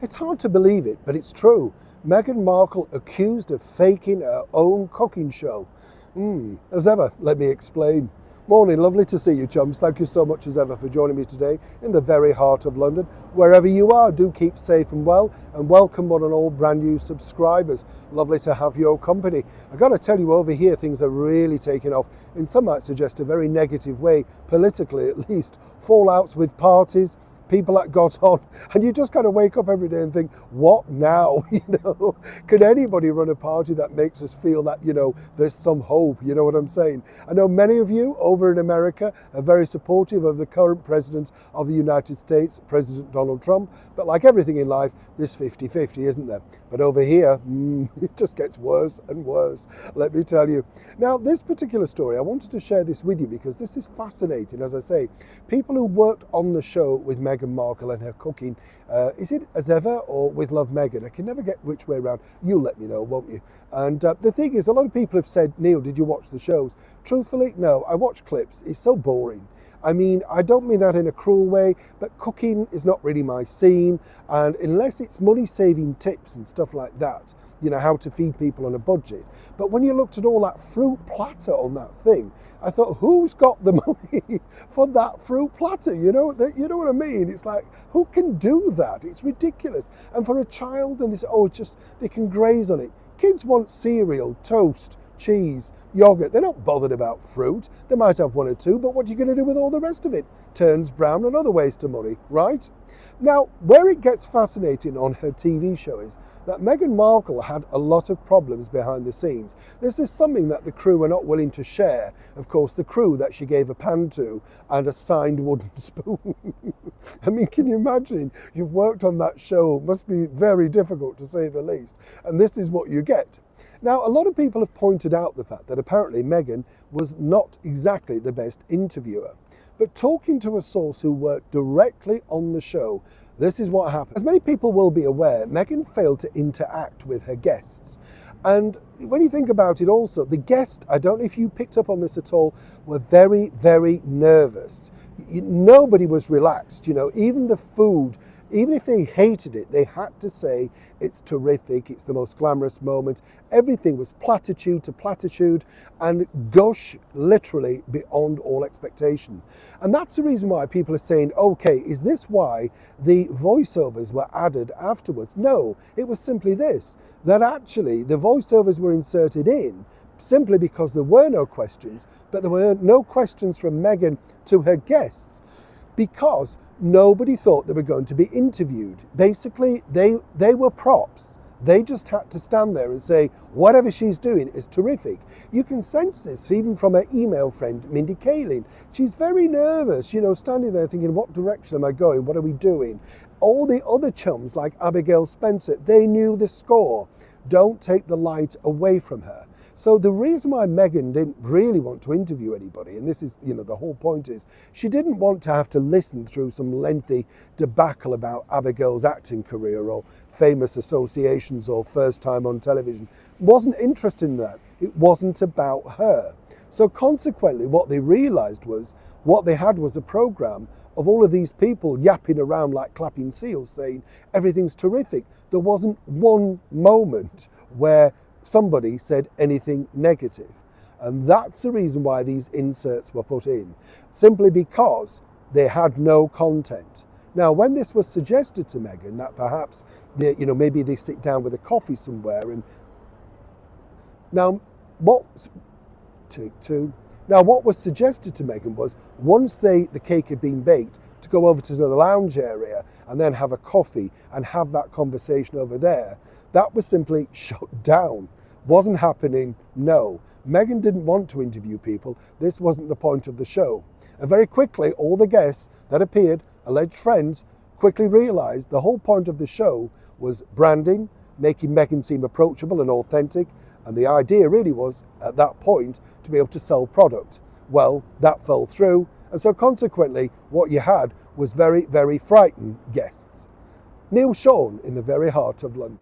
It's hard to believe it, but it's true. Meghan Markle accused of faking her own cooking show. As ever, let me explain. Morning, lovely to see you, chums. Thank you so much as ever for joining me today in the very heart of London. Wherever you are, do keep safe and well, and welcome one and all brand new subscribers. Lovely to have your company. I got to tell you, over here things are really taking off in some might suggest a very negative way, politically at least. Fallouts with parties, people that got on, and you just got to wake up every day and think, what now? Could anybody run a party that makes us feel that, there's some hope? You know what I'm saying? I know many of you over in America are very supportive of the current president of the United States, President Donald Trump, but like everything in life, there's 50-50, isn't there? But over here, it just gets worse and worse, let me tell you. Now, this particular story, I wanted to share this with you because this is fascinating. As I say, people who worked on the show with Meghan Markle and her cooking, is it As Ever or With Love Meghan? I can never get which way around. You'll let me know, won't you? And the thing is, a lot of people have said, Neil, did you watch the shows? Truthfully, no, I watch clips. It's so boring. I mean, I don't mean that in a cruel way, but cooking is not really my scene. And unless it's money-saving tips and stuff like that, how to feed people on a budget. But when you looked at all that fruit platter on that thing, I thought, who's got the money for that fruit platter? You know what I mean? It's like, who can do that? It's ridiculous. And for a child, and they can graze on it. Kids want cereal, toast, cheese, yogurt. They're not bothered about fruit. They might have one or two, but what are you going to do with all the rest of it? Turns brown and other waste of money, right? Now, where it gets fascinating on her TV show is that Meghan Markle had a lot of problems behind the scenes. This is something that the crew were not willing to share. Of course, the crew that she gave a pan to and a signed wooden spoon. I mean, can you imagine? You've worked on that show. It must be very difficult, to say the least. And this is what you get. Now, a lot of people have pointed out the fact that apparently Meghan was not exactly the best interviewer. But talking to a source who worked directly on the show, this is what happened. As many people will be aware, Meghan failed to interact with her guests. And when you think about it also, the guests, I don't know if you picked up on this at all, were very, very nervous. Nobody was relaxed, even the food. Even if they hated it, they had to say it's terrific, it's the most glamorous moment. Everything was platitude to platitude and gush literally beyond all expectation. And that's the reason why people are saying, okay, is this why the voiceovers were added afterwards? No, it was simply this, that actually the voiceovers were inserted in simply because there were no questions, but there were no questions from Meghan to her guests because nobody thought they were going to be interviewed. Basically, they were props. They just had to stand there and say, whatever she's doing is terrific. You can sense this even from her email friend, Mindy Kaling. She's very nervous, standing there thinking, what direction am I going? What are we doing? All the other chums, like Abigail Spencer, they knew the score. Don't take the light away from her. So the reason why Meghan didn't really want to interview anybody, and this is, the whole point is, she didn't want to have to listen through some lengthy debacle about Abigail's acting career or famous associations or first time on television. Wasn't interested in that. It wasn't about her. So consequently, what they realized was, what they had was a program of all of these people yapping around like clapping seals saying, everything's terrific. There wasn't one moment where somebody said anything negative. And that's the reason why these inserts were put in, simply because they had no content. Now, when this was suggested to Meghan, that perhaps maybe they sit down with a coffee somewhere and now what was suggested to Meghan was, once the cake had been baked, to go over to the lounge area and then have a coffee and have that conversation over there. That was simply shut down. Wasn't happening, no. Meghan didn't want to interview people. This wasn't the point of the show. And very quickly, all the guests that appeared, alleged friends, quickly realized the whole point of the show was branding, making Meghan seem approachable and authentic. And the idea really was, at that point, to be able to sell product. Well, that fell through. And so consequently, what you had was very, very frightened guests. Neil Sean in the very heart of London.